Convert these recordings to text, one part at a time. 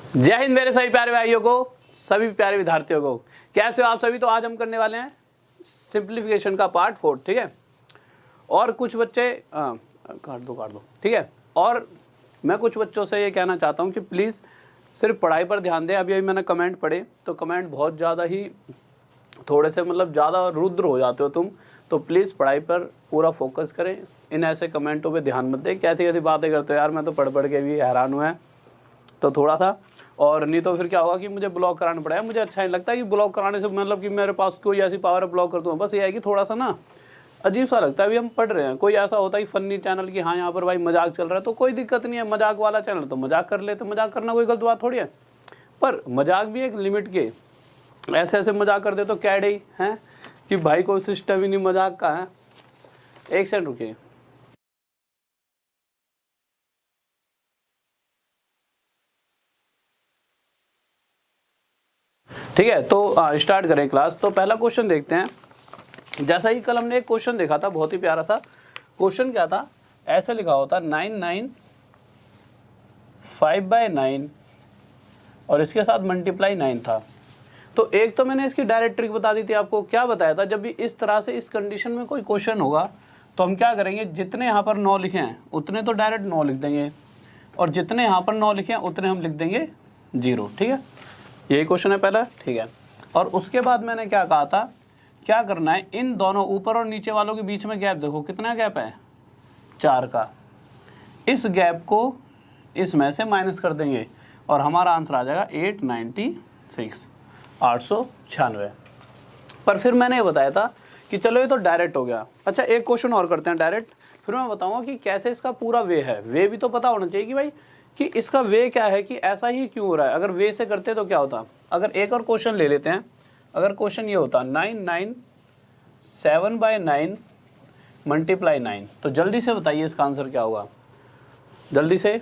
जय हिंद मेरे सभी प्यारे भाइयों को, सभी प्यारे विद्यार्थियों को। कैसे हो आप सभी। तो आज हम करने वाले हैं सिंप्लीफिकेशन का पार्ट 4, ठीक है। और कुछ बच्चे काट दो, ठीक है। और मैं कुछ बच्चों से ये कहना चाहता हूँ कि प्लीज़ सिर्फ पढ़ाई पर ध्यान दें। अभी मैंने कमेंट पढ़े तो कमेंट बहुत ज़्यादा ही थोड़े से ज़्यादा रुद्र हो जाते हो तुम, तो प्लीज़ पढ़ाई पर पूरा फोकस करें। इन ऐसे कमेंटों पे ध्यान मत दें। कैसी कैसी बातें करते हो यार, मैं तो पढ़ के भी हैरान हुआ है। तो थोड़ा सा, और नहीं तो फिर क्या होगा कि मुझे ब्लॉक कराना पड़ेगा। मुझे अच्छा नहीं लगता कि ब्लॉक कराने से कि मेरे पास कोई ऐसी पावर है ब्लॉक कर दूँ। बस ये है कि थोड़ा सा ना अजीब सा लगता है। अभी हम पढ़ रहे हैं, कोई ऐसा होता है कि फनी चैनल की हाँ यहाँ पर भाई मजाक चल रहा है तो कोई दिक्कत नहीं है। मजाक वाला चैनल तो मजाक कर लेते, मजाक करना कोई गलत बात थोड़ी है। पर मजाक भी एक लिमिट के, ऐसे ऐसे मजाक कर दे तो क्या डे हैं कि भाई कोई सिस्टम ही नहीं मजाक का है। एक सेकंड रुकिए। ठीक है, तो स्टार्ट करें क्लास। तो पहला क्वेश्चन देखते हैं। जैसा ही कल हमने एक क्वेश्चन देखा था, बहुत ही प्यारा सा क्वेश्चन। क्या था, ऐसे लिखा होता 9 9 5/9 और इसके साथ मल्टीप्लाई 9 था। तो एक तो मैंने इसकी डायरेक्ट ट्रिक बता दी थी आपको। क्या बताया था, जब भी इस तरह से इस कंडीशन में कोई क्वेश्चन होगा तो हम क्या करेंगे, जितने यहाँ पर 9 लिखे हैं उतने तो डायरेक्ट 9 लिख देंगे, और जितने यहाँ पर 9 लिखे हैं उतने हम लिख देंगे 0। ठीक है, यही क्वेश्चन है पहला। ठीक है, और उसके बाद मैंने क्या कहा था, क्या करना है, इन दोनों ऊपर और नीचे वालों के बीच में गैप देखो कितना गैप है, 4 का। इस गैप को इसमें से माइनस कर देंगे और हमारा आंसर आ जाएगा 896। पर फिर मैंने ये बताया था कि चलो ये तो डायरेक्ट हो गया। अच्छा, एक क्वेश्चन और करते हैं डायरेक्ट, फिर मैं बताऊंगा कि कैसे इसका पूरा वे है। वे भी तो पता होना चाहिए कि भाई कि इसका वे क्या है, कि ऐसा ही क्यों हो रहा है। अगर वे से करते तो क्या होता। अगर एक और क्वेश्चन ले लेते हैं। अगर क्वेश्चन ये होता 9 9 7/9 मल्टीप्लाई 9, तो जल्दी से बताइए इसका आंसर क्या होगा, जल्दी से।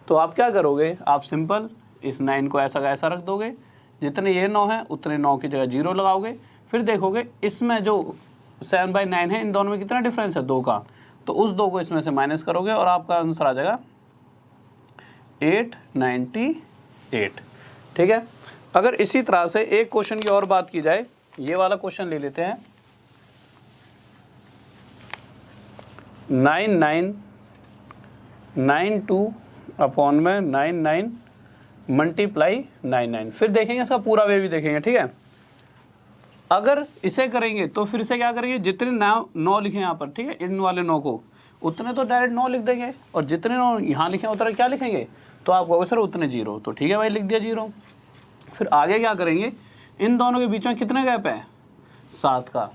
तो आप क्या करोगे, आप सिंपल इस 9 को ऐसा का ऐसा रख दोगे, जितने ये 9 है उतने 9 की जगह 0 लगाओगे। फिर देखोगे इसमें जो 7/9 है, इन दोनों में कितना डिफरेंस है, 2 का। तो उस 2 को इसमें से माइनस करोगे और आपका आंसर आ जाएगा 898। ठीक है, अगर इसी तरह से एक क्वेश्चन की और बात की जाए, ये वाला क्वेश्चन ले लेते हैं। 9992/99 मल्टीप्लाई 99। फिर देखेंगे इसका पूरा वे भी देखेंगे। ठीक है, अगर इसे करेंगे तो फिर से क्या करेंगे, जितने 9 लिखे यहाँ पर, ठीक है, इन वाले 9 को उतने तो डायरेक्ट 9 लिख देंगे, और जितने 9 यहाँ लिखे उतने क्या लिखेंगे, तो आप कहोगे सर उतने 0, तो ठीक है भाई लिख दिया 0। फिर आगे क्या करेंगे, इन दोनों के बीच में कितने गैप है, 7 का।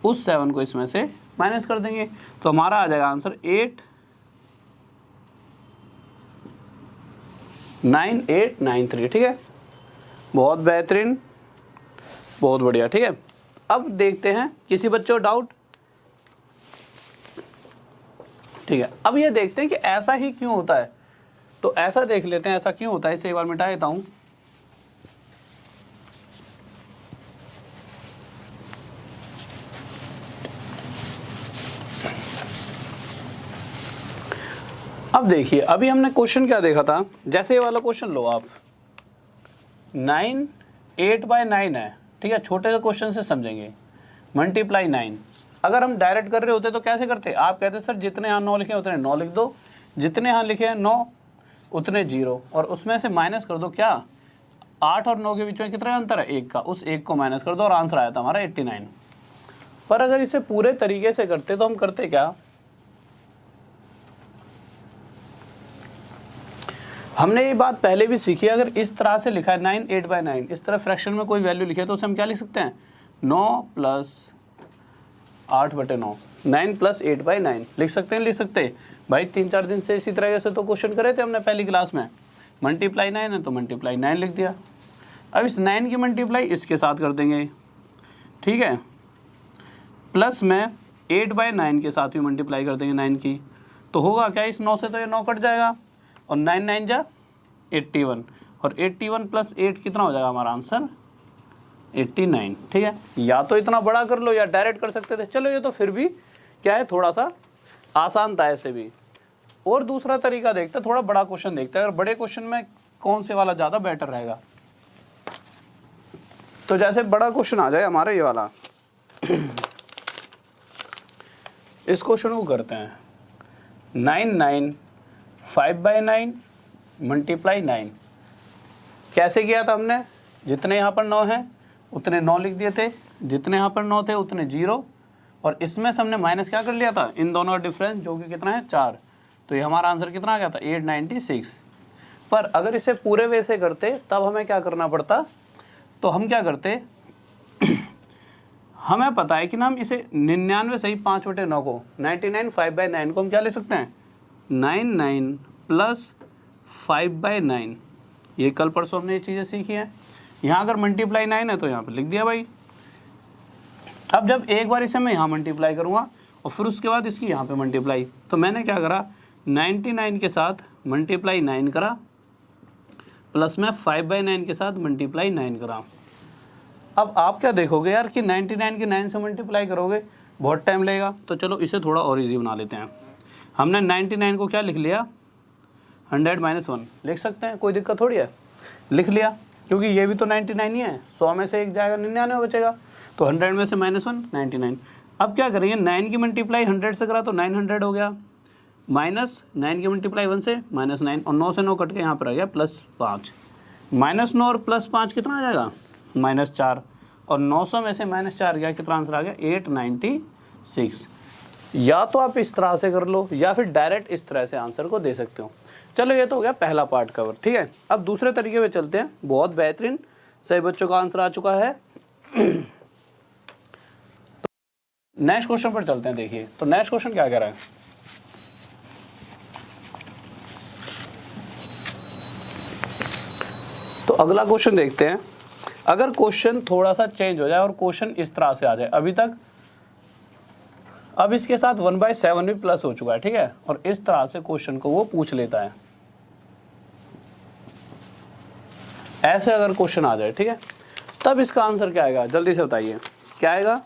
उस 7 को इसमें से माइनस कर देंगे तो हमारा आ जाएगा आंसर 89893। ठीक है, बहुत बेहतरीन, बहुत बढ़िया। ठीक है, अब देखते हैं किसी बच्चों को डाउट। ठीक है, अब ये देखते हैं कि ऐसा ही क्यों होता है। तो ऐसा देख लेते हैं ऐसा क्यों होता है। इसे एक बार मिटा देता हूं। अब देखिए, अभी हमने क्वेश्चन क्या देखा था, जैसे ये वाला क्वेश्चन लो आप, 9 8/9 है। ठीक है, छोटे से क्वेश्चन से समझेंगे, मल्टीप्लाई 9। अगर हम डायरेक्ट कर रहे होते तो कैसे करते, आप कहते सर जितने यहाँ 9 लिखे उतने 9 लिख दो, जितने यहाँ लिखे हैं 9 उतने 0, और उसमें से माइनस कर दो क्या, 8 और 9 के बीच में कितना अंतर है, 1 का। उस 1 को माइनस कर दो और आंसर आया था हमारा 89। पर अगर इसे पूरे तरीके से करते तो हम करते क्या, हमने ये बात पहले भी सीखी। अगर इस तरह से लिखा है 9 8/9, इस तरह फ्रैक्शन में कोई वैल्यू लिखे तो उसे हम क्या लिख सकते हैं, 9 + 8/9, 9 + 8/9 लिख सकते हैं। लिख सकते भाई, 3-4 दिन से इसी तरह से तो क्वेश्चन करे थे हमने पहली क्लास में। मल्टीप्लाई 9 है तो मल्टीप्लाई 9 लिख दिया। अब इस 9 की मल्टीप्लाई इसके साथ कर देंगे, ठीक है, प्लस में 8/9 के साथ भी मल्टीप्लाई कर देंगे 9 की। तो होगा क्या, इस 9 से तो ये 9 कट जाएगा, और 9 9 जा 81, और 81 + 8 कितना हो जाएगा हमारा आंसर 89। ठीक है, या तो इतना बड़ा कर लो या डायरेक्ट कर सकते थे। चलो ये तो फिर भी क्या है, थोड़ा सा आसान था ऐसे भी। और दूसरा तरीका देखते हैं, थोड़ा बड़ा क्वेश्चन देखते हैं। अगर बड़े क्वेश्चन में कौन से वाला ज़्यादा बेटर रहेगा। तो जैसे बड़ा क्वेश्चन आ जाए हमारा ये वाला, इस क्वेश्चन को करते हैं 9 9 5/9 मल्टीप्लाई 9। कैसे किया था हमने, जितने यहाँ पर 9 हैं उतने 9 लिख दिए थे, जितने यहाँ पर 9 थे उतने 0, और इसमें से हमने माइनस क्या कर लिया था, इन दोनों का डिफरेंस जो कि कितना है 4। तो ये हमारा आंसर कितना आ गया था 896। पर अगर इसे पूरे वे से करते तब हमें क्या करना पड़ता, तो हम क्या करते, हमें पता है कि ना हम इसे 99 सही 5/9 को 99 5/9 को हम क्या ले सकते हैं 99 प्लस 5/9। ये कल परसों हमने ये चीज़ें सीखी हैं। यहाँ अगर मल्टीप्लाई 9 है तो यहाँ पर लिख दिया भाई। अब जब एक बार इसे मैं यहाँ मल्टीप्लाई करूँगा और फिर उसके बाद इसकी यहाँ पे मल्टीप्लाई, तो मैंने क्या करा 99 के साथ मल्टीप्लाई 9 करा, प्लस में 5/9 के साथ मल्टीप्लाई 9 करा। अब आप क्या देखोगे यार कि 99 के 9 से मल्टीप्लाई करोगे बहुत टाइम लगेगा, तो चलो इसे थोड़ा और इजी बना लेते हैं। हमने 99 को क्या लिख लिया 100 - 1 लिख सकते हैं, कोई दिक्कत थोड़ी है, लिख लिया, क्योंकि ये भी तो 99 ही है, 100 में से एक जाएगा 99 बचेगा, तो 100 में से -1 99। अब क्या करेंगे 9 की मल्टीप्लाई 100 से करा तो 900 हो गया, माइनस 9 की मल्टीप्लाई 1 से -9, और 9 से 9 कट के यहाँ पर आ गया +5, -9 और +5 कितना आ जाएगा -4, और 900 में से -4 गया, कितना आंसर आ गया 896। या तो आप इस तरह से कर लो या फिर डायरेक्ट इस तरह से आंसर को दे सकते हो। चलो ये तो हो गया पहला पार्ट कवर, ठीक है। अब दूसरे तरीके पे चलते हैं। बहुत बेहतरीन, सही बच्चों का आंसर आ चुका है। नेक्स्ट क्वेश्चन पर चलते हैं। देखिए तो नेक्स्ट क्वेश्चन क्या कह रहा है, तो अगला क्वेश्चन देखते हैं। अगर क्वेश्चन थोड़ा सा चेंज हो जाए और क्वेश्चन इस तरह से आ जाए, अभी तक अब इसके साथ 1/7 भी प्लस हो चुका है, ठीक है, और इस तरह से क्वेश्चन को वो पूछ लेता है, ऐसे अगर क्वेश्चन आ जाए, ठीक है, तब इसका आंसर क्या आएगा, जल्दी से बताइए क्या आएगा।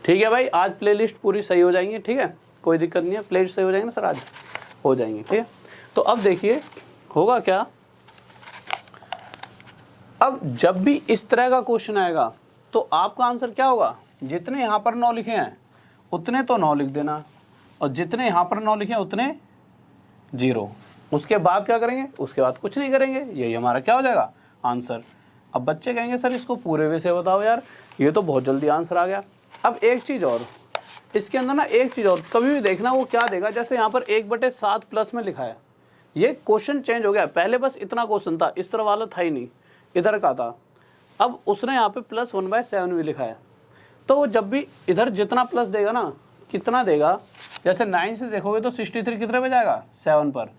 ठीक है भाई, आज प्लेलिस्ट पूरी सही हो जाएंगी, ठीक है, कोई दिक्कत नहीं है, प्लेलिस्ट सही हो जाएंगे ना सर, आज हो जाएंगे, ठीक है। तो अब देखिए होगा क्या, अब जब भी इस तरह का क्वेश्चन आएगा तो आपका आंसर क्या होगा, जितने यहाँ पर 9 लिखे हैं उतने तो 9 लिख देना, और जितने यहाँ पर 9 लिखे हैं उतने 0। उसके बाद क्या करेंगे, उसके बाद कुछ नहीं करेंगे, यही हमारा क्या हो जाएगा आंसर। अब बच्चे कहेंगे सर इसको पूरे वे से बताओ यार, ये तो बहुत जल्दी आंसर आ गया। अब एक चीज़ और, इसके अंदर ना एक चीज़ और, कभी भी देखना वो क्या देगा, जैसे यहाँ पर 1/7 प्लस में लिखा है, ये क्वेश्चन चेंज हो गया। पहले बस इतना क्वेश्चन था, इस तरह वाला था ही नहीं, इधर का था, अब उसने यहाँ पे +1/7 भी लिखा है। तो जब भी इधर जितना प्लस देगा ना, कितना देगा, जैसे 9 से देखोगे तो 63 कितने पे जाएगा 7 पर,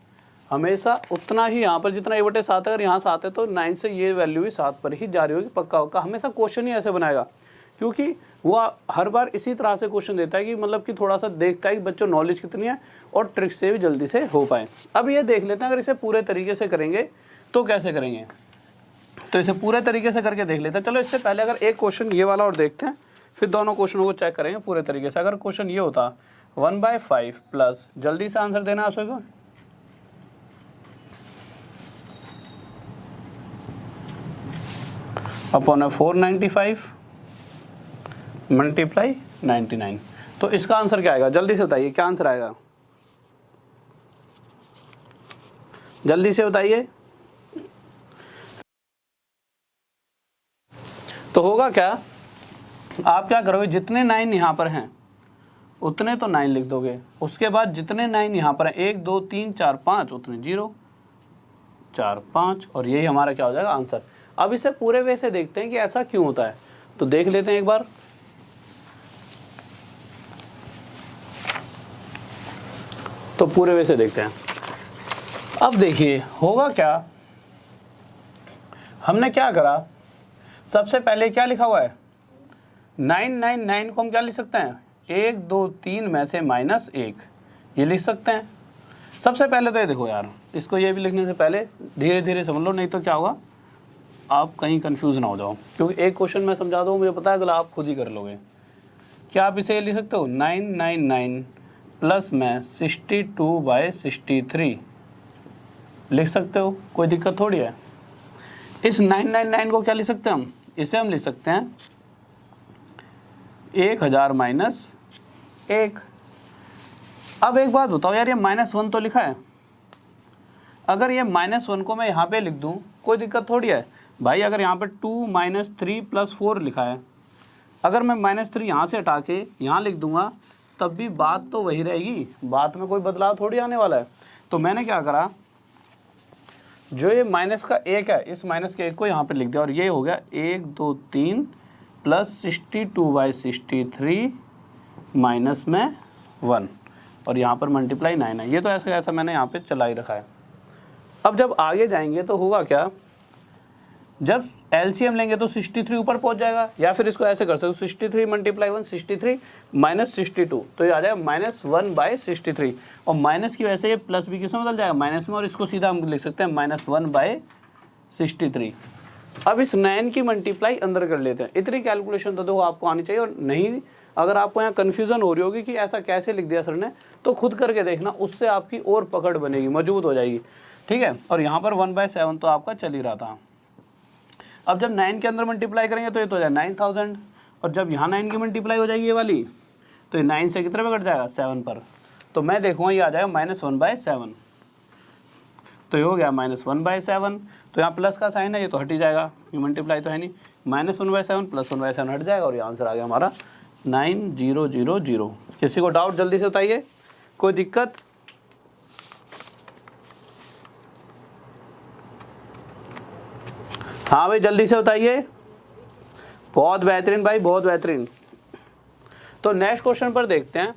हमेशा उतना ही यहाँ पर जितना 1/7, अगर यहाँ 7 है तो 9 से ये वैल्यू भी 7 पर ही जारी होगी, पक्का होगा। हमेशा क्वेश्चन ही ऐसे बनाएगा, क्योंकि वो हर बार इसी तरह से क्वेश्चन देता है कि मतलब कि थोड़ा सा देखता है कि बच्चों नॉलेज कितनी है और ट्रिक से भी जल्दी से हो पाए। अब ये देख लेते हैं अगर इसे पूरे तरीके से करेंगे तो कैसे करेंगे, तो इसे पूरे तरीके से करके देख लेते हैं। चलो इससे पहले अगर एक क्वेश्चन ये वाला और देखते हैं, फिर दोनों क्वेश्चनों को चेक करेंगे पूरे तरीके से। अगर क्वेश्चन ये होता 1/5 प्लस, जल्दी से आंसर देना आप सबको, अपॉन 495 मल्टीप्लाई 99, तो इसका आंसर क्या आएगा, जल्दी से बताइए क्या आंसर आएगा, जल्दी से बताइए। तो होगा क्या, आप क्या करोगे, जितने 9 यहाँ पर हैं उतने तो 9 लिख दोगे, उसके बाद जितने 9 यहाँ पर हैं 1 2 3 4 5 उतने 0 4 5, और यही हमारा क्या हो जाएगा आंसर। अब इसे पूरे वे से देखते हैं कि ऐसा क्यों होता है, तो देख लेते हैं एक बार। तो पूरे वे से देखते हैं। अब देखिए होगा क्या, हमने क्या करा, सबसे पहले क्या लिखा हुआ है 999 को हम क्या लिख सकते हैं 1 2 3 में से -1, ये लिख सकते हैं। सबसे पहले तो ये देखो यार, इसको ये भी लिखने से पहले धीरे धीरे समझ लो, नहीं तो क्या होगा आप कहीं कंफ्यूज ना हो जाओ, क्योंकि एक क्वेश्चन मैं समझा दूँ, मुझे पता है अगला आप खुद ही कर लोगे। क्या आप इसे लिख सकते हो 999 प्लस में 62/63 लिख सकते हो, कोई दिक्कत थोड़ी है। इस 999 को क्या लिख सकते हैं हम, इसे हम लिख सकते हैं 1000 माइनस 1। अब एक बात बताओ यार, ये -1 तो लिखा है, अगर ये -1 को मैं यहाँ पे लिख दूँ कोई दिक्कत थोड़ी है भाई। अगर यहाँ पे 2 - 3 + 4 लिखा है, अगर मैं -3 यहाँ से हटा के यहाँ लिख दूंगा तब भी बात तो वही रहेगी, बात में कोई बदलाव थोड़ी आने वाला है। तो मैंने क्या करा, जो ये माइनस का 1 है, इस माइनस के 1 को यहाँ पे लिख दिया और ये हो गया 1 2 3 प्लस 62/63 माइनस में 1 और यहाँ पर मल्टीप्लाई 9 है। ये तो ऐसा ऐसा मैंने यहाँ पे चला ही रखा है। अब जब आगे जाएंगे तो होगा क्या, जब एलसीएम लेंगे तो 63 ऊपर पहुंच जाएगा, या फिर इसको ऐसे कर सकते हो 63 × 1 63 - 62, तो ये आ जाएगा -1/63 और माइनस की वजह से ये प्लस भी किसमें बदल जाएगा, माइनस में, और इसको सीधा हम लिख सकते हैं -1/63। अब इस 9 की मल्टीप्लाई अंदर कर लेते हैं। इतनी कैलकुलेशन तो देखो आपको आनी चाहिए, और नहीं अगर आपको यहाँ कन्फ्यूज़न हो रही होगी कि ऐसा कैसे लिख दिया सर ने, तो खुद करके देखना, उससे आपकी और पकड़ बनेगी, मजबूत हो जाएगी, ठीक है। और यहाँ पर 1/7 तो आपका चल ही रहा था। अब जब 9 के अंदर मल्टीप्लाई करेंगे तो ये तो हो जाएगा 9000, और जब यहाँ 9 की मल्टीप्लाई हो जाएगी ये वाली, तो ये 9 से कितने पे कट जाएगा, 7 पर, तो मैं देखूँगा ये आ जाएगा -1/7, तो ये हो गया -1/7। तो यहाँ प्लस का साइन है, ये तो हट ही जाएगा, ये मल्टीप्लाई तो है नहीं, -1/7 + 1/7 हट जाएगा और ये आंसर आ गया हमारा 9000। किसी को डाउट जल्दी से बताइए, कोई दिक्कत? हाँ भाई जल्दी से बताइए, बहुत बेहतरीन भाई, बहुत बेहतरीन। तो नेक्स्ट क्वेश्चन पर देखते हैं।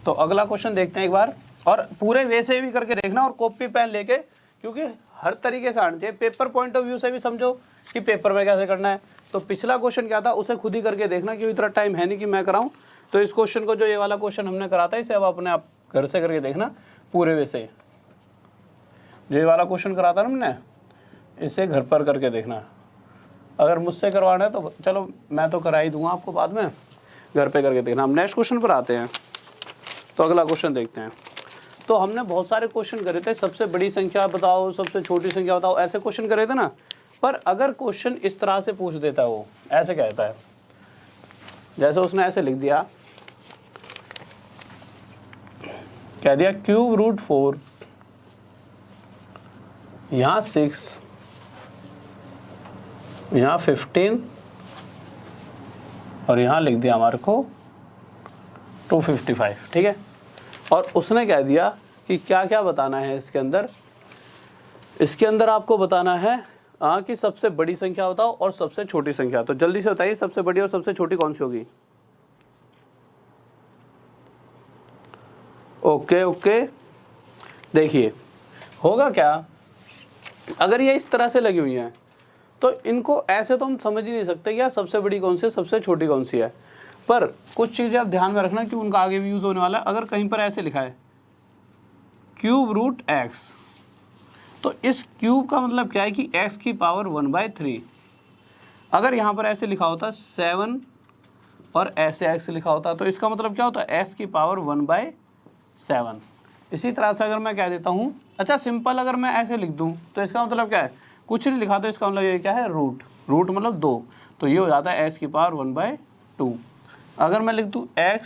तो अगला क्वेश्चन देखते हैं एक बार, और पूरे वे से भी करके देखना और कॉपी पेन लेके, क्योंकि हर तरीके से आना चाहिए, पेपर पॉइंट ऑफ व्यू से भी समझो कि पेपर में कैसे करना है। तो पिछला क्वेश्चन क्या था उसे खुद ही करके देखना, क्योंकि इतना टाइम है नहीं कि मैं कराऊं। तो इस क्वेश्चन को, जो ये वाला क्वेश्चन हमने करा था, इसे अब अपने आप घर से करके देखना पूरे वे से। जो ये वाला क्वेश्चन करा था ना हमने, इसे घर पर करके देखना। अगर मुझसे करवाना है तो चलो मैं तो करा ही दूंगा आपको, बाद में घर पे करके देखना। हम नेक्स्ट क्वेश्चन पर आते हैं। तो अगला क्वेश्चन देखते हैं। तो हमने बहुत सारे क्वेश्चन करे थे, सबसे बड़ी संख्या बताओ, सबसे छोटी संख्या बताओ, ऐसे क्वेश्चन करे थे ना। पर अगर क्वेश्चन इस तरह से पूछ देता है, वो ऐसे कहता है, जैसे उसने ऐसे लिख दिया, कह दिया √4, यहाँ 6, यहाँ 15 और यहाँ लिख दिया हमारे को 255, ठीक है। और उसने कह दिया कि क्या क्या बताना है इसके अंदर। इसके अंदर आपको बताना है कि सबसे बड़ी संख्या बताओ और सबसे छोटी संख्या। तो जल्दी से बताइए, सबसे बड़ी और सबसे छोटी कौन सी होगी? ओके ओके, देखिए होगा क्या, अगर ये इस तरह से लगी हुई हैं तो इनको ऐसे तो हम समझ ही नहीं सकते क्या सबसे बड़ी कौन सी है, सबसे छोटी कौन सी है। पर कुछ चीज़ें आप ध्यान में रखना कि उनका आगे भी यूज़ होने वाला है। अगर कहीं पर ऐसे लिखा है √x, तो इस क्यूब का मतलब क्या है कि x की पावर 1/3। अगर यहाँ पर ऐसे लिखा होता 7 और ऐसे x लिखा होता, तो इसका मतलब क्या होता है, x की पावर 1/7। इसी तरह से अगर मैं कह देता हूँ, अच्छा सिंपल अगर मैं ऐसे लिख दूँ तो इसका मतलब क्या है, कुछ नहीं लिखा तो इसका मतलब ये क्या है, रूट मतलब 2, तो ये हो जाता है x की पावर 1/2। अगर मैं लिख दूँ x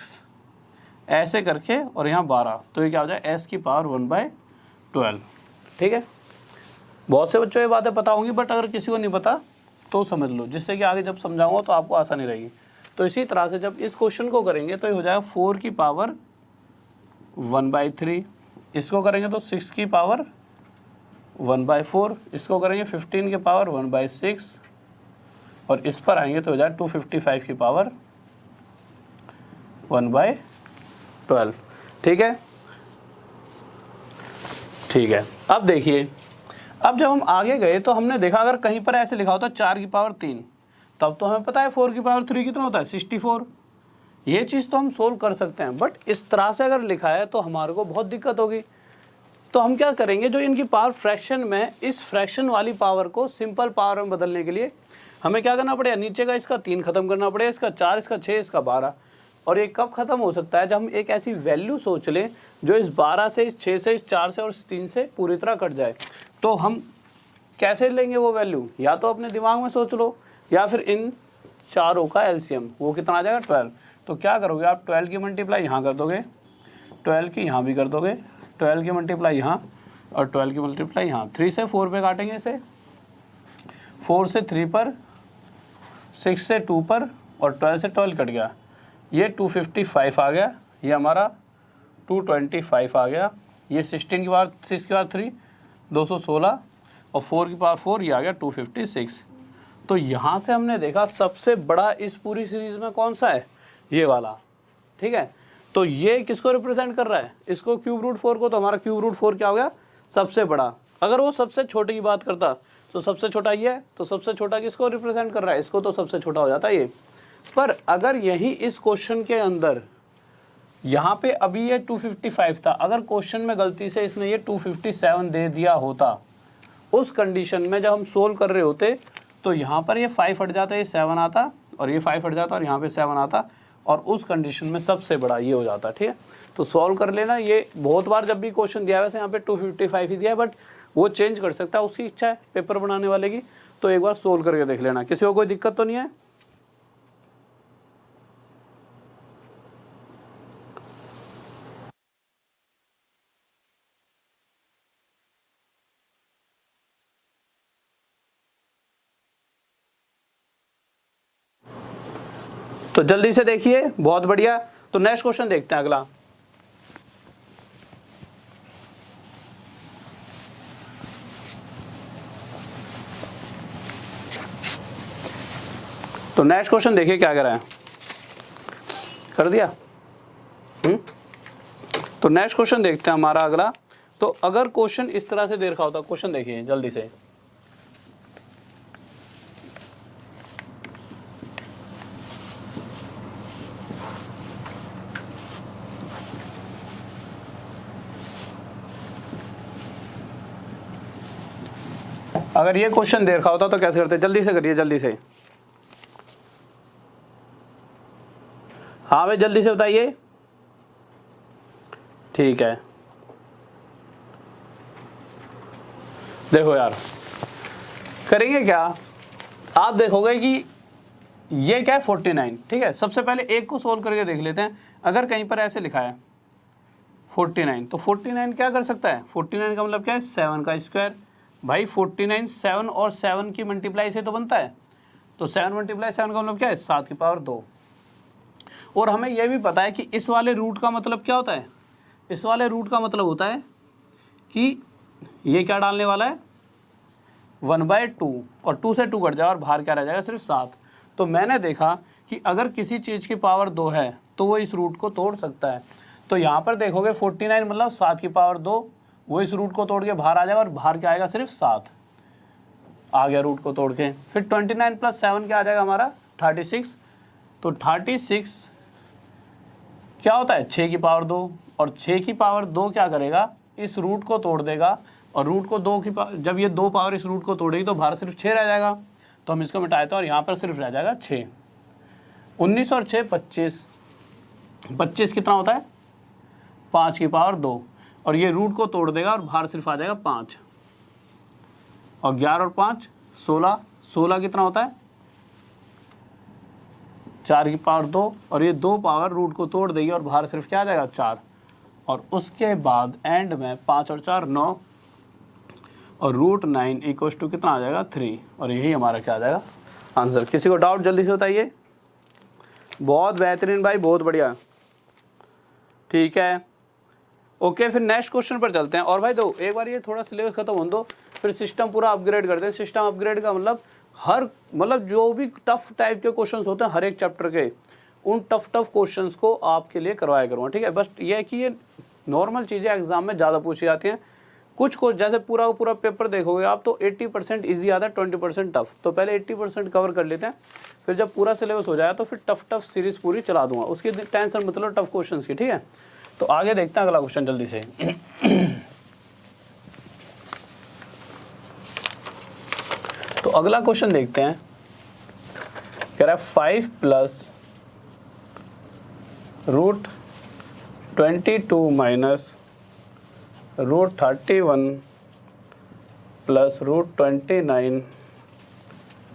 ऐसे करके और यहाँ 12, तो ये क्या हो जाए, s की पावर 1/12, ठीक है। बहुत से बच्चों ये बातें पता होंगी, बट अगर किसी को नहीं पता तो समझ लो, जिससे कि आगे जब समझाऊंगा तो आपको आसानी रहेगी। तो इसी तरह से जब इस क्वेश्चन को करेंगे तो ये हो जाएगा 4 की पावर 1/3, इसको करेंगे तो 6 की पावर 1/4, इसको करेंगे 15 की पावर 1/6, और इस पर आएंगे तो हो जाए 255 की पावर 1/12, ठीक है। ठीक है, अब देखिए, अब जब हम आगे गए तो हमने देखा अगर कहीं पर ऐसे लिखा होता 4 की पावर 3, तब तो हमें पता है 4 की पावर 3 कितना होता है, 64। ये चीज़ तो हम सोल्व कर सकते हैं, बट इस तरह से अगर लिखा है तो हमारे को बहुत दिक्कत होगी। तो हम क्या करेंगे, जो इनकी पावर फ्रैक्शन में, इस फ्रैक्शन वाली पावर को सिंपल पावर में बदलने के लिए हमें क्या करना पड़ेगा, नीचे का इसका 3 खत्म करना पड़ेगा, इसका 4, इसका 6, इसका 12। और ये कब ख़त्म हो सकता है, जब हम एक ऐसी वैल्यू सोच लें जो इस 12 से, इस 6 से, इस 4 से और इस 3 से पूरी तरह कट जाए। तो हम कैसे लेंगे वो वैल्यू, या तो अपने दिमाग में सोच लो या फिर इन चारों का एलसीएम, वो कितना आ जाएगा 12। तो क्या करोगे आप, 12 की मल्टीप्लाई यहाँ कर दोगे, 12 की यहाँ भी कर दोगे, 12 की मल्टीप्लाई यहाँ और 12 की मल्टीप्लाई यहाँ। 3 से 4 पे काटेंगे इसे, 4 से 3 पर, 6 से 2 पर और 12 से 12 कट गया, ये 255 आ गया, ये हमारा 225 आ गया, ये 16 की बार 6 की बार 3 216 और 4 की पावर 4 ये आ गया 256। तो यहाँ से हमने देखा सबसे बड़ा इस पूरी सीरीज़ में कौन सा है, ये वाला, ठीक है। तो ये किसको रिप्रेजेंट कर रहा है, इसको क्यूब रूट 4 को। तो हमारा क्यूब रूट 4 क्या हो गया, सबसे बड़ा। अगर वो सबसे छोटे की बात करता तो सबसे छोटा ये है, तो सबसे छोटा किसको रिप्रेजेंट कर रहा है, इसको, तो सबसे छोटा हो जाता है ये। पर अगर यही इस क्वेश्चन के अंदर यहाँ पे अभी ये 255 था, अगर क्वेश्चन में गलती से इसने ये 257 दे दिया होता, उस कंडीशन में जब हम सोल्व कर रहे होते तो यहाँ पर ये 5 हट जाता, ये 7 आता और ये 5 हट जाता और यहाँ पे 7 आता, और उस कंडीशन में सबसे बड़ा ये हो जाता, ठीक है। तो सॉल्व कर लेना, ये बहुत बार जब भी क्वेश्चन दिया है वैसे यहाँ पे 255 ही दिया है, बट वो चेंज कर सकता है, उसकी इच्छा है पेपर बनाने वाले की। तो एक बार सोल्व करके देख लेना, किसी को कोई दिक्कत तो नहीं है। तो जल्दी से देखिए, बहुत बढ़िया। तो नेक्स्ट क्वेश्चन देखते हैं अगला। तो नेक्स्ट क्वेश्चन देखिए क्या कर रहा है, कर दिया। तो नेक्स्ट क्वेश्चन देखते हैं हमारा अगला। तो अगर क्वेश्चन इस तरह से दे रखा होता, क्वेश्चन देखिए जल्दी से। अगर ये क्वेश्चन दे रखा होता तो कैसे करते, जल्दी से करिए, जल्दी से। हाँ भाई जल्दी से बताइए, ठीक है। देखो यार, करेंगे क्या, आप देखोगे कि ये क्या है 49, ठीक है। सबसे पहले एक को सोल्व करके देख लेते हैं। अगर कहीं पर ऐसे लिखा है 49, तो 49 क्या कर सकता है, 49 का मतलब क्या है, 7 का स्क्वायर। भाई 49 7 और 7 की मल्टीप्लाई से तो बनता है, तो 7 मल्टीप्लाई 7 का मतलब क्या है, 7 की पावर 2। और हमें यह भी पता है कि इस वाले रूट का मतलब क्या होता है, इस वाले रूट का मतलब होता है कि ये क्या डालने वाला है 1/2, और 2 से 2 कट जाएगा और बाहर क्या रह जाएगा, सिर्फ 7। तो मैंने देखा कि अगर किसी चीज़ की पावर 2 है तो वो इस रूट को तोड़ सकता है। तो यहाँ पर देखोगे 49 मतलब 7 की पावर 2, वो इस रूट को तोड़ के बाहर आ जाएगा और बाहर क्या आएगा, सिर्फ 7 आ गया रूट को तोड़ के। फिर 29 + 7 क्या आ जाएगा हमारा 36। तो 36 क्या होता है 6 की पावर 2, और 6 की पावर 2 क्या करेगा, इस रूट को तोड़ देगा, और रूट को 2 की पावर, जब ये 2 पावर इस रूट को तोड़ेगी तो बाहर सिर्फ 6 रह जाएगा। तो हम इसको मिटाए थे और यहाँ पर सिर्फ रह जाएगा 6। 19 और 6 25, 25 कितना होता है 5 की पावर 2, और ये रूट को तोड़ देगा और बाहर सिर्फ आ जाएगा 5, और 11 और 5 16, 16 कितना होता है 4 की पावर 2, और ये 2 पावर रूट को तोड़ देगी और बाहर सिर्फ क्या आ जाएगा 4, और उसके बाद एंड में 5 और 4 9, और √9 = कितना आ जाएगा 3, और यही हमारा क्या आ जाएगा आंसर। किसी को डाउट जल्दी से बताइए। बहुत बेहतरीन भाई, बहुत बढ़िया, ठीक है। ओके, फिर नेक्स्ट क्वेश्चन पर चलते हैं। और भाई दो एक बार ये थोड़ा सिलेबस खत्म हो दो, फिर सिस्टम पूरा अपग्रेड करते हैं। सिस्टम अपग्रेड का मतलब जो भी टफ टाइप के क्वेश्चंस होते हैं हर एक चैप्टर के, उन टफ क्वेश्चंस को आपके लिए करवाया करूँगा, ठीक है। बस ये है कि ये नॉर्मल चीज़ें एग्जाम में ज़्यादा पूछी जाती हैं। कुछ जैसे पूरा पेपर देखोगे आप तो 80% ईजी आता है, 20% टफ। तो पहले 80% कवर कर लेते हैं, फिर जब पूरा सिलेबस हो जाएगा तो फिर टफ सीरीज़ पूरी चला दूंगा, उसकी टेंशन मतलब टफ क्वेश्चन की, ठीक है। तो आगे देखते हैं अगला क्वेश्चन जल्दी से। तो अगला क्वेश्चन देखते हैं, कह रहा है 5 + root 22 minus root 31 plus root 29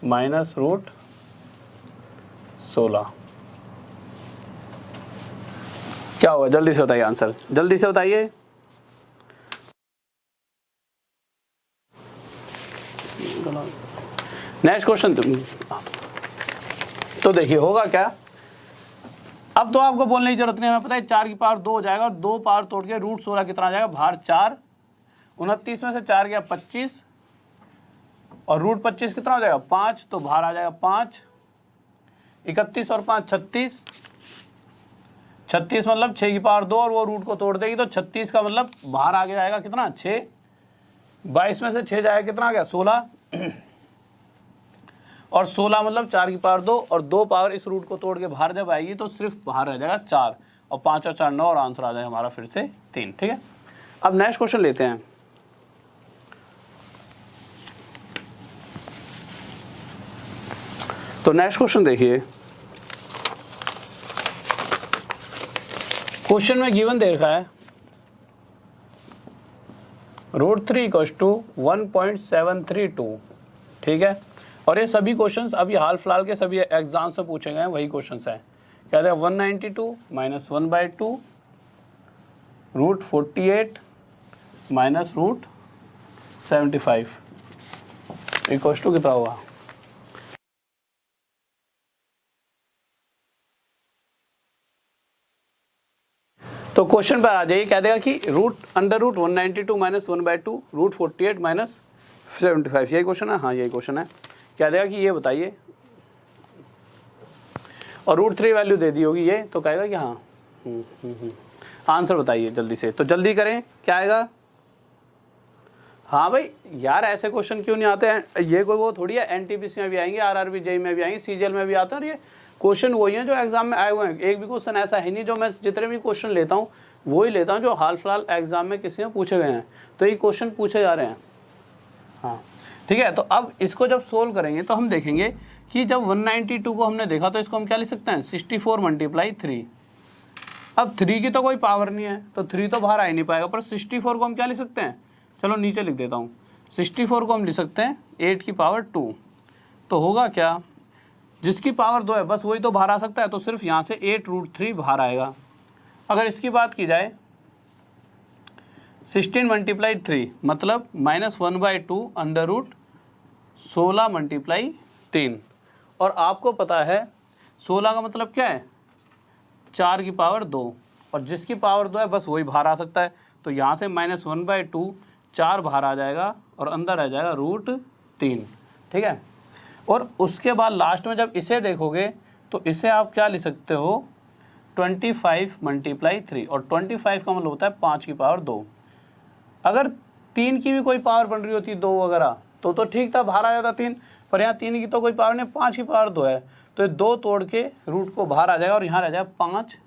minus root 16। क्या होगा? जल्दी से बताइए आंसर, जल्दी से बताइए। Next question. तो देखिए होगा क्या, अब तो आपको बोलने की जरूरत नहीं है, हमें पता है 4 की पावर 2 हो जाएगा और 2 पावर तोड़ के रूट 16 कितना आ जाएगा, भार 4। 29 में से 4 गया 25 और रूट 25 कितना हो जाएगा 5, तो भार आ जाएगा 5। 31 और 5 36, 36 मतलब 6 की पावर 2 और वो रूट को तोड़ देगी, तो 36 का मतलब भार आगे जाएगा कितना 6। 22 में से 6 जाएगा कितना आ गया 16 और 16 मतलब 4 की पावर 2 और 2 पावर इस रूट को तोड़ के बाहर जब आएगी तो सिर्फ बाहर रह जाएगा 4 और 5 और 4 9 और आंसर आ जाएगा हमारा फिर से 3। ठीक है, अब नेक्स्ट क्वेश्चन लेते हैं। तो नेक्स्ट क्वेश्चन देखिए, क्वेश्चन में गिवन दे रखा है √3 इक्वल्स टू 1.732। ठीक है, और ये सभी क्वेश्चंस अभी हाल फिलहाल के सभी एग्जाम्स में पूछे गए हैं, वही क्वेश्चंस हैं। कहते हैं 192 minus 1/2 root 48 minus root 75 equals to कितना होगा? तो क्वेश्चन पर आ जाइए, कह देगा कि √192 माइनस 1/2 रूट 48 माइनस 75, यही क्वेश्चन है। हाँ यही क्वेश्चन है। क्या देगा कि ये बताइए, और √3 वैल्यू दे दी होगी ये, तो कहेगा कि हाँ आंसर बताइए जल्दी से। तो जल्दी करें, क्या आएगा? हाँ भाई यार ऐसे क्वेश्चन क्यों नहीं आते हैं, ये कोई वो थोड़ी है, एनटीपीसी में भी आएंगे, आरआरबी जेई में भी आएंगे, सीजीएल में भी आते हैं, और ये क्वेश्चन वही हैं जो एग्जाम में आए हुए हैं। एक भी क्वेश्चन ऐसा है नहीं, जो मैं जितने भी क्वेश्चन लेता हूँ वही लेता हूँ जो हाल फिलहाल एग्जाम में किसी में पूछे गए हैं, तो ये क्वेश्चन पूछे जा रहे हैं। हाँ ठीक है, तो अब इसको जब सोल्व करेंगे तो हम देखेंगे कि जब 192 को हमने देखा तो इसको हम क्या लिख सकते हैं 64 × 3। अब 3 की तो कोई पावर नहीं है तो 3 तो बाहर आ ही नहीं पाएगा, पर 64 को हम क्या लिख सकते हैं, चलो नीचे लिख देता हूँ, 64 को हम लिख सकते हैं 8 की पावर 2। तो होगा क्या, जिसकी पावर 2 है बस वही तो बाहर आ सकता है, तो सिर्फ यहाँ से 8√3 बाहर आएगा। अगर इसकी बात की जाए 16 × 3 मतलब -1/2 √16 × 3, और आपको पता है 16 का मतलब क्या है 4 की पावर 2, और जिसकी पावर 2 है बस वही बाहर आ सकता है, तो यहाँ से -1/2 4 बाहर आ जाएगा और अंदर आ जाएगा √3। ठीक है, और उसके बाद लास्ट में जब इसे देखोगे तो इसे आप क्या लिख सकते हो 25 × 3, और 25 का मतलब होता है 5 की पावर 2। अगर 3 की भी कोई पावर बन रही होती 2 वगैरह तो ठीक था, बाहर आ जाता 3, पर यहाँ 3 की तो कोई पावर नहीं, 5 की पावर 2 है, तो ये 2 तोड़ के रूट को बाहर आ जाएगा और यहाँ रह जाएगा 5,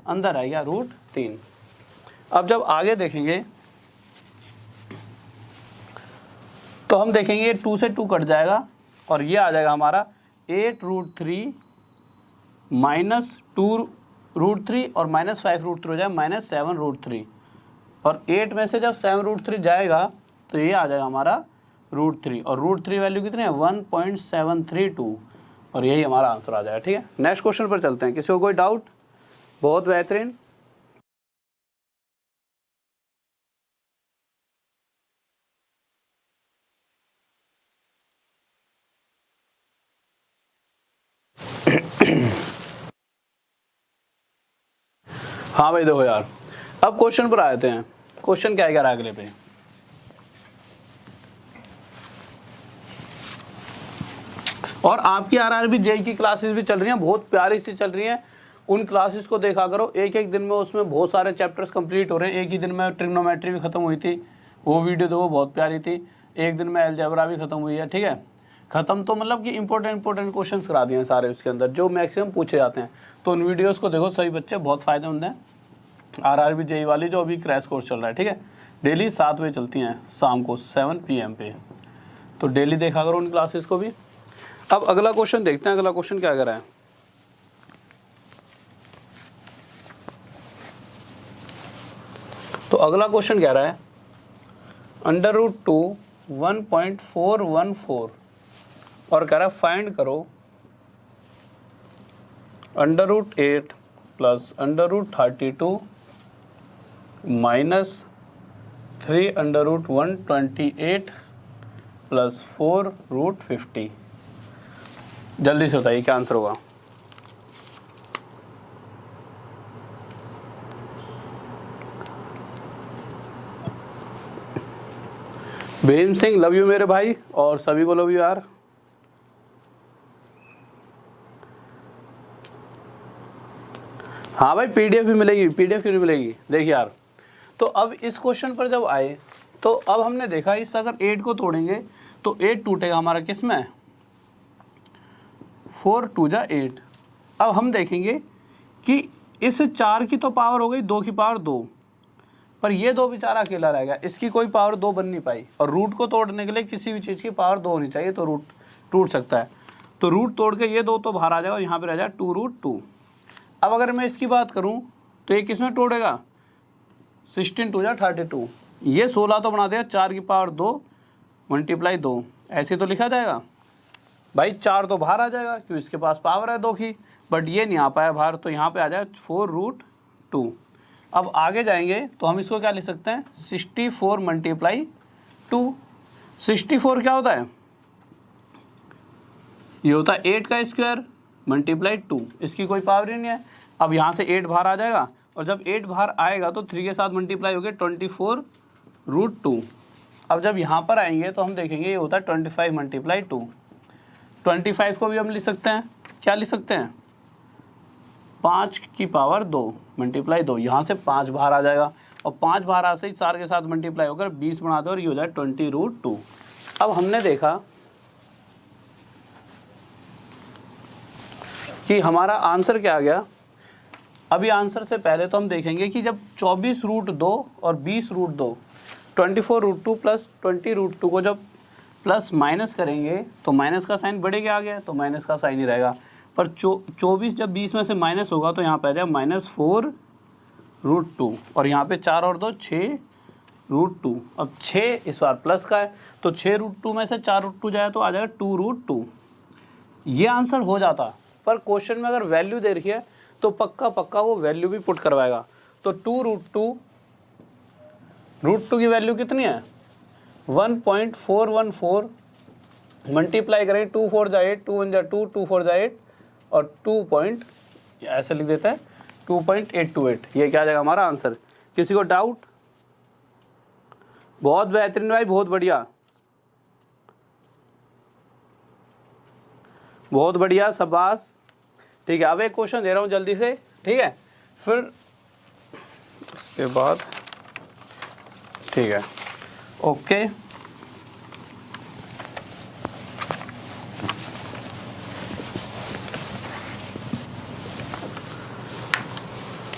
अंदर आ गया √3। अब जब आगे देखेंगे तो हम देखेंगे 2 से 2 कट जाएगा और ये आ जाएगा हमारा 8√3 माइनस 2√3 और -5√3 हो जाएगा -7√3, और 8 में से जब 7√3 जाएगा तो ये आ जाएगा हमारा √3, और √3 वैल्यू कितनी है 1.732, और यही हमारा आंसर आ जाएगा। ठीक है, नेक्स्ट क्वेश्चन पर चलते हैं। किसी को कोई डाउट? बहुत बेहतरीन। हाँ भाई देखो यार, अब क्वेश्चन पर आते हैं। क्वेश्चन क्या कह रहा है अगले पे, और आपकी आरआरबी जेई की क्लासेस भी चल रही हैं, बहुत प्यारी सी चल रही हैं, उन क्लासेस को देखा करो। एक एक दिन में उसमें बहुत सारे चैप्टर्स कंप्लीट हो रहे हैं। एक ही दिन में ट्रिग्नोमेट्री भी खत्म हुई थी, वो वीडियो तो वो बहुत प्यारी थी। एक दिन में अलजेब्रा भी खत्म हुई है। ठीक है, खत्म तो मतलब कि इंपॉर्टेंट क्वेश्चंस करा दिए हैं सारे उसके अंदर, जो मैक्सिमम पूछे जाते हैं। तो उन वीडियोज़ को देखो, सभी बच्चे बहुत फ़ायदेमंद हैं। आरआरबी जेई वाली जो अभी क्रैश कोर्स चल रहा है, ठीक है, डेली 7 बजे चलती हैं शाम को 7 PM पे, तो डेली देखा करो उन क्लासेस को भी। अब अगला क्वेश्चन देखते हैं, अगला क्वेश्चन क्या कर रहा है। अगला क्वेश्चन कह रहा है √2 1.414 और कह रहा है फाइंड करो √8 प्लस √32 माइनस 3 √128 प्लस 4 √50। जल्दी से बताइए क्या आंसर होगा। भीम सिंह लव यू मेरे भाई, और सभी को लव यू यार। हाँ भाई पीडीएफ भी मिलेगी, पीडीएफ क्यों नहीं मिलेगी। देखिए यार, तो अब इस क्वेश्चन पर जब आए तो अब हमने देखा इस अगर 8 को तोड़ेंगे तो 8 टूटेगा हमारा किस में, 4 2 जा 8। अब हम देखेंगे कि इस 4 की तो पावर हो गई 2 की पावर 2, पर ये 2 बेचारा अकेला रह गया, इसकी कोई पावर 2 बन नहीं पाई। और रूट को तोड़ने के लिए किसी भी चीज़ की पावर 2 होनी चाहिए तो रूट टूट सकता है। तो रूट तोड़ के ये 2 तो बाहर आ जाएगा और यहाँ पे रह जाएगा 2 √2। अब अगर मैं इसकी बात करूँ तो ये किस में तोड़ेगा, 16 2 जा 32। ये 16 तो बना दिया, 4 की पावर 2 मल्टीप्लाई 2, ऐसे तो लिखा जाएगा भाई। 4 तो बाहर आ जाएगा क्योंकि इसके पास पावर है 2 की, बट ये नहीं आ पाया बाहर, तो यहाँ पे आ जाए 4 √2। अब आगे जाएंगे तो हम इसको क्या लिख सकते हैं, 64 मल्टीप्लाई 2। 64 क्या होता है, ये होता है 8 का स्क्वायर मल्टीप्लाई 2, इसकी कोई पावर ही नहीं है। अब यहाँ से 8 बाहर आ जाएगा, और जब 8 बाहर आएगा तो 3 के साथ मल्टीप्लाई हो गया 24 √2। अब जब यहाँ पर आएंगे तो हम देखेंगे ये होता है 25 मल्टीप्लाई 2। 25 को भी हम लिख सकते हैं, क्या लिख सकते हैं, 5 की पावर 2 मल्टीप्लाई 2। यहाँ से 5 बाहर आ जाएगा, और 5 बाहर आ से ही 4 के साथ मल्टीप्लाई होकर 20 बना दो और ये हो जाए 20 √2। अब हमने देखा कि हमारा आंसर क्या आ गया। अभी आंसर से पहले तो हम देखेंगे कि जब 24 √2 और 20 √2 24 √2 प्लस 20 √2 को जब प्लस माइनस करेंगे तो माइनस का साइन बढ़े के आ गया, तो माइनस का साइन ही रहेगा। पर 24 जब 20 में से माइनस होगा तो यहाँ पे आ जाए -4 √2, और यहाँ पे 4 और 2 6 √2। अब 6 इस बार प्लस का है, तो 6 √2 में से 4 √2 जाए तो आ जाएगा 2 √2। ये आंसर हो जाता, पर क्वेश्चन में अगर वैल्यू दे रखी है तो पक्का वो वैल्यू भी पुट करवाएगा। तो 2 √2 की वैल्यू कितनी है, 1.414 मल्टीप्लाई करें 2 4 जा 8, 2 1 जा 2, 2 4 जा 8 और 2 ऐसे लिख देता है 2.828। ये क्या आ जाएगा हमारा आंसर। किसी को डाउट? बहुत बेहतरीन भाई, बहुत बढ़िया, बहुत बढ़िया, शाबाश। ठीक है, अब एक क्वेश्चन दे रहा हूँ जल्दी से, ठीक है, फिर उसके बाद ठीक है, ओके।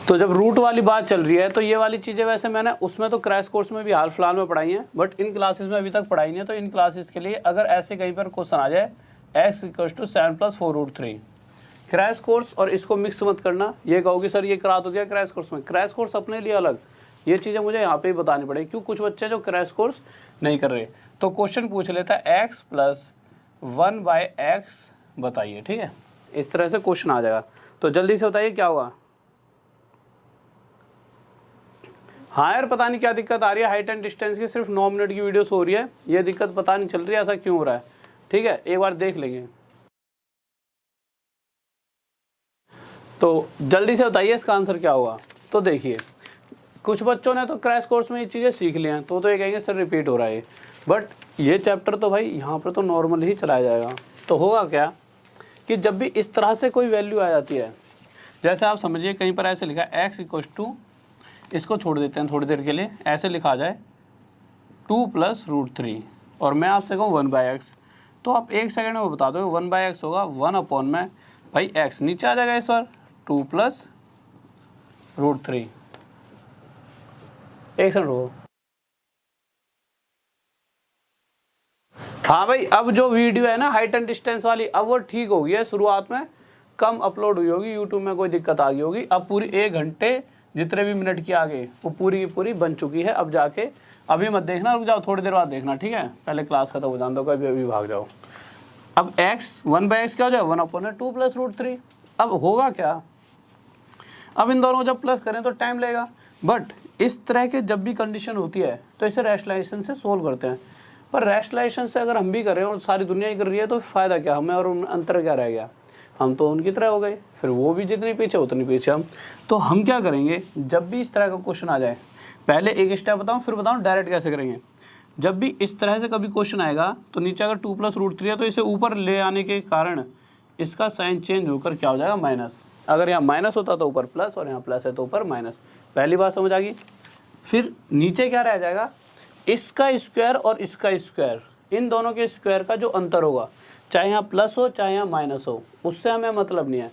तो जब रूट वाली बात चल रही है तो ये वाली चीज़ें वैसे मैंने उसमें तो क्रैश कोर्स में भी हाल फिलहाल में पढ़ाई हैं, बट इन क्लासेस में अभी तक पढ़ाई नहीं है। तो इन क्लासेस के लिए अगर ऐसे कहीं पर क्वेश्चन आ जाए x = 7 + 4 √3 क्रैश कोर्स, और इसको मिक्स मत करना। ये कहोगे सर ये करा तो दिया क्रैश कोर्स में, क्रैश कोर्स अपने लिए अलग, ये चीज़ें मुझे यहाँ पे ही बतानी पड़ेगी क्यों कुछ बच्चे जो क्रैश कोर्स नहीं कर रहे। तो क्वेश्चन पूछ लेता है x + 1/x बताइए, ठीक है, इस तरह से क्वेश्चन आ जाएगा। तो जल्दी से बताइए क्या होगा। हाँ यार, पता नहीं क्या दिक्कत आ रही है, हाइट एंड डिस्टेंस की सिर्फ 9 मिनट की वीडियोस हो रही है, ये दिक्कत पता नहीं चल रही है ऐसा क्यों हो रहा है। ठीक है, एक बार देख लेंगे। तो जल्दी से बताइए इसका आंसर क्या होगा। तो देखिए, कुछ बच्चों ने तो क्रैश कोर्स में ये चीज़ें सीख ली हैं, तो ये कहेंगे सर रिपीट हो रहा है, बट ये चैप्टर तो भाई यहाँ पर तो नॉर्मल ही चलाया जाएगा। तो होगा क्या कि जब भी इस तरह से कोई वैल्यू आ जाती है, जैसे आप समझिए कहीं पर ऐसे लिखा है x = इसको छोड़ देते हैं थोड़ी देर के लिए, ऐसे लिखा जाए 2 + √3 और मैं आपसे कहूँ 1/x, तो आप एक सेकंड में बता दो 1/x होगा 1 में भाई x नीचे आ जाएगा इस बार 2 + √3। एक सेकंड रुको। हाँ भाई, अब जो वीडियो है ना हाइट एंड डिस्टेंस वाली, अब वो ठीक हो गई है। शुरुआत में कम अपलोड हुई होगी, यूट्यूब में कोई दिक्कत आ गई होगी। अब पूरी 1 घंटे जितने भी मिनट की आगे वो पूरी की पूरी बन चुकी है। अब जाके अभी मत देखना, रुक जाओ, थोड़ी देर बाद देखना, ठीक है, पहले क्लास खत्म हो जाने दो, कभी अभी भाग जाओ। अब x 1/x क्या हो जाएगा 1/2 + √3। अब होगा क्या, अब इन दोनों को जब प्लस करें तो टाइम लेगा, बट इस तरह के जब भी कंडीशन होती है तो इसे रैशनलाइजेशन से सोल्व करते हैं। पर रैशनलाइजेशन से अगर हम भी कर रहे हैं और सारी दुनिया ही कर रही है तो फ़ायदा क्या, हमें और अंतर क्या रह गया, हम तो उनकी तरह हो गए, फिर वो भी जितनी पीछे उतनी पीछे हम। तो हम क्या करेंगे, जब भी इस तरह का क्वेश्चन आ जाए, पहले एक स्टेप बताऊँ फिर बताऊँ डायरेक्ट कैसे करेंगे। जब भी इस तरह से कभी क्वेश्चन आएगा तो नीचे अगर 2 + √3 है तो इसे ऊपर ले आने के कारण इसका साइन चेंज होकर क्या हो जाएगा माइनस। अगर यहाँ माइनस होता तो ऊपर प्लस, और यहाँ प्लस है तो ऊपर माइनस। पहली बात समझ आ गई। फिर नीचे क्या रह जाएगा, इसका स्क्वायर और इसका स्क्वायर, इन दोनों के स्क्वायर का जो अंतर होगा, चाहे यहाँ प्लस हो चाहे यहाँ माइनस हो, उससे हमें मतलब नहीं है।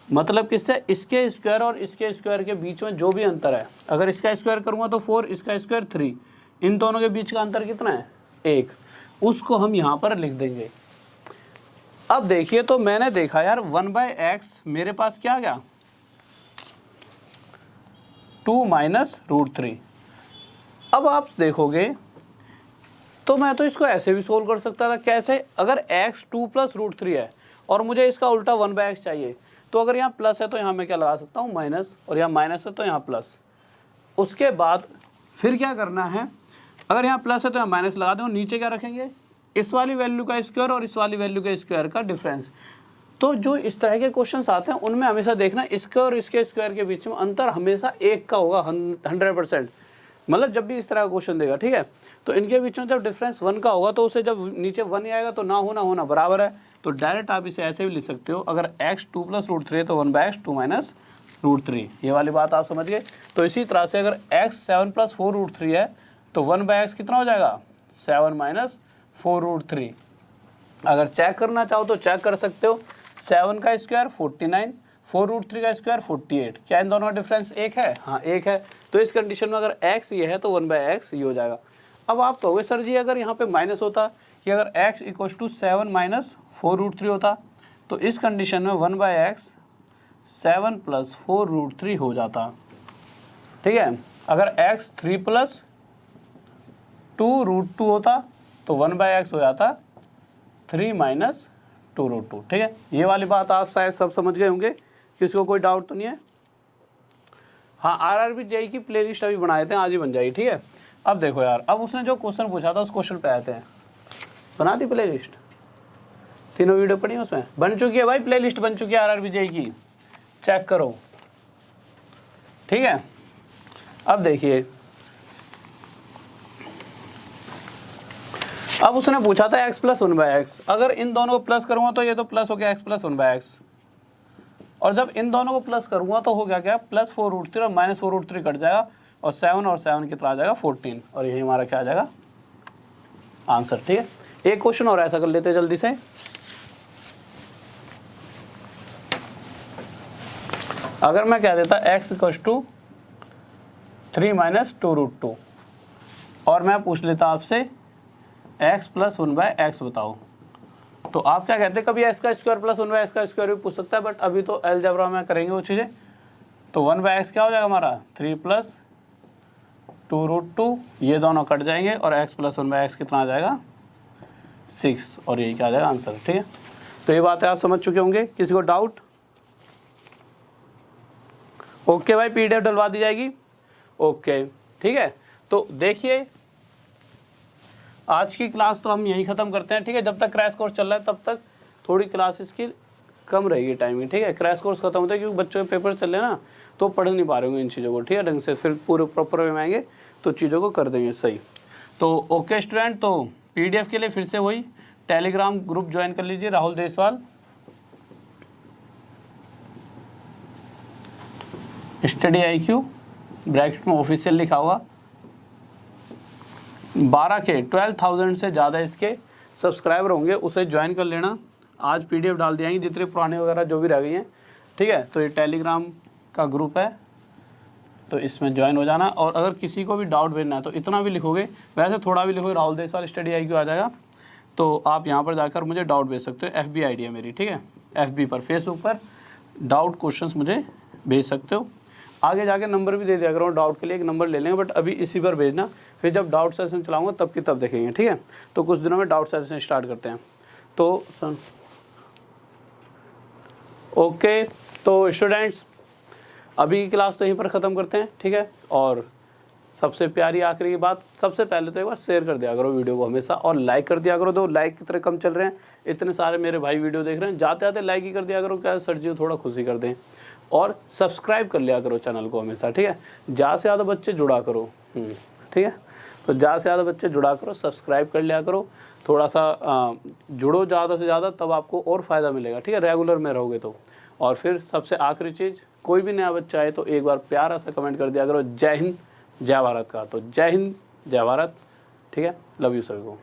मतलब किससे, इसके स्क्वायर और इसके स्क्वायर के बीच में जो भी अंतर है, अगर इसका स्क्वायर करूँगा तो 4, इसका स्क्वायर 3, इन दोनों के बीच का अंतर कितना है 1, उसको हम यहाँ पर लिख देंगे। अब देखिए, तो मैंने देखा यार 1/x मेरे पास क्या गया 2 - √3। अब आप देखोगे तो मैं तो इसको ऐसे भी सोल्व कर सकता था। कैसे, अगर x 2 + √3 है और मुझे इसका उल्टा 1/x चाहिए, तो अगर यहाँ प्लस है तो यहाँ मैं क्या लगा सकता हूँ माइनस, और यहाँ माइनस है तो यहाँ प्लस। उसके बाद फिर क्या करना है, अगर यहाँ प्लस है तो यहाँ माइनस लगा दें, और नीचे क्या रखेंगे, इस वाली वैल्यू का स्क्वायर और इस वाली वैल्यू के स्क्वायर का डिफरेंस। तो जो इस तरह के क्वेश्चंस आते हैं उनमें हमेशा देखना इसके और इसके स्क्वायर के बीच में अंतर हमेशा 1 का होगा 100%। मतलब जब भी इस तरह का क्वेश्चन देगा, ठीक है, तो इनके बीच में जब डिफरेंस 1 का होगा तो उसे जब नीचे 1 ही आएगा तो ना होना बराबर है। तो डायरेक्ट आप इसे ऐसे भी लिख सकते हो, अगर x 2 + √3 है तो 1/x 2 - √3। ये वाली बात आप समझ गए। तो इसी तरह से अगर x 7 + 4 √3 है तो 1/x कितना हो जाएगा 7 - 4 √3। अगर चेक करना चाहो तो चेक कर सकते हो, 7 का स्क्वायर 49, 4 √3 का स्क्वायर 48। क्या इन दोनों का डिफरेंस 1 है? हाँ 1 है। तो इस कंडीशन में अगर x ये है तो 1/x ये हो जाएगा। अब आप कहोगे सर जी अगर यहाँ पे माइनस होता कि अगर x = 7 - 4 √3 होता, तो इस कंडीशन में 1/x 7 + 4 √3 हो जाता, ठीक है। अगर x 3 + 2 √2 होता तो 1/x हो जाता 3 - 2 √2, ठीक है। ये वाली बात आप शायद सब समझ गए होंगे, किसी को कोई डाउट तो नहीं है। हाँ, RRB JEE की प्लेलिस्ट अभी बना देते हैं, आज ही बन जाएगी, ठीक है। अब देखो यार, अब उसने जो क्वेश्चन पूछा था उस क्वेश्चन पे आते हैं। बना दी प्लेलिस्ट, तीनों वीडियो पढ़ी उसमें, बन चुकी है भाई, प्लेलिस्ट बन चुकी है RRB JEE की, चेक करो, ठीक है। अब देखिए, अब उसने पूछा था x + 1/x। अगर इन दोनों को प्लस करूँगा तो ये तो प्लस हो गया x + 1/x, और जब इन दोनों को प्लस करूँगा तो हो गया क्या +4 √3 और -4 √3 कट जाएगा, और 7 और 7 कितना आ जाएगा 14, और यही हमारा क्या आ जाएगा आंसर, ठीक है। एक क्वेश्चन और ऐसा कर लेते हैं जल्दी से। अगर मैं कह देता x = 3 - 2 √2 और मैं पूछ लेता आपसे x + 1/x बताओ, तो आप क्या कहते हैं, कभी x का स्क्वायर + 1/x का स्क्वायर भी पूछ सकता है, बट अभी तो अलजेब्रा में करेंगे वो चीज़ें। तो 1/x क्या हो जाएगा हमारा 3 + 2 √2, ये दोनों कट जाएंगे, और x + 1/x कितना आ जाएगा 6, और यही क्या आ जाएगा आंसर, ठीक है। तो ये बातें आप समझ चुके होंगे, किसी को डाउट? ओके भाई, PDF डलवा दी जाएगी, ओके, ठीक है। तो देखिए, आज की क्लास तो हम यही ख़त्म करते हैं, ठीक है। जब तक क्रैश कोर्स चल रहा है तब तक थोड़ी क्लासेस की कम रहेगी टाइमिंग, ठीक है। क्रैश कोर्स खत्म होता है क्योंकि बच्चों के पेपर चल रहे हैं ना, तो पढ़ नहीं पा रहे होंगे इन चीज़ों को, ठीक है, ढंग से। फिर पूरे प्रॉपर वे में आएंगे तो चीज़ों को कर देंगे सही। तो ओके स्टूडेंट, तो PDF के लिए फिर से वही टेलीग्राम ग्रुप ज्वाइन कर लीजिए, Rahul Deswal, study IQ bracket में ऑफिशियल लिखा हुआ। 12,000 से ज़्यादा इसके सब्सक्राइबर होंगे, उसे ज्वाइन कर लेना। आज PDF डाल दिया जितने पुराने वगैरह जो भी रह गई हैं, ठीक है। तो ये टेलीग्राम का ग्रुप है, तो इसमें ज्वाइन हो जाना। और अगर किसी को भी डाउट भेजना है तो इतना भी लिखोगे, वैसे थोड़ा भी लिखोगे, राहुल देसवाल स्टडी IQ आ जाएगा, तो आप यहाँ पर जाकर मुझे डाउट भेज सकते हो। FB ID है मेरी, ठीक है, FB पर, फेसबुक पर डाउट क्वेश्चंस मुझे भेज सकते हो। आगे जाके नंबर भी दे दिया करो, डाउट के लिए एक नंबर ले लेंगे, बट अभी इसी पर भेजना, फिर जब डाउट सेशन चलाऊंगा तब की तब देखेंगे, ठीक है। तो कुछ दिनों में डाउट सेशन स्टार्ट करते हैं। तो ओके, तो स्टूडेंट्स अभी की क्लास तो यहीं पर ख़त्म करते हैं, ठीक है। और सबसे प्यारी आखिरी की बात, सबसे पहले तो एक बार शेयर कर दिया करो वीडियो को हमेशा, और लाइक कर दिया करो। तो लाइक की तरह कम चल रहे हैं, इतने सारे मेरे भाई वीडियो देख रहे हैं, जाते जाते लाइक ही कर दिया करो, क्या सर जी थोड़ा खुशी कर दें। और सब्सक्राइब कर लिया करो चैनल को हमेशा, ठीक है। ज़्यादा से ज़्यादा बच्चे जुड़ा करो, ठीक है। तो ज़्यादा से ज़्यादा बच्चे जुड़ा करो, सब्सक्राइब कर लिया करो, थोड़ा सा जुड़ो ज़्यादा से ज़्यादा, तब आपको और फ़ायदा मिलेगा, ठीक है, रेगुलर में रहोगे तो। और फिर सबसे आखिरी चीज़, कोई भी नया बच्चा आए तो एक बार प्यारा सा कमेंट कर दिया करो, जय हिंद जय भारत का। तो जय हिंद जय भारत, ठीक है। लव यू सभी को।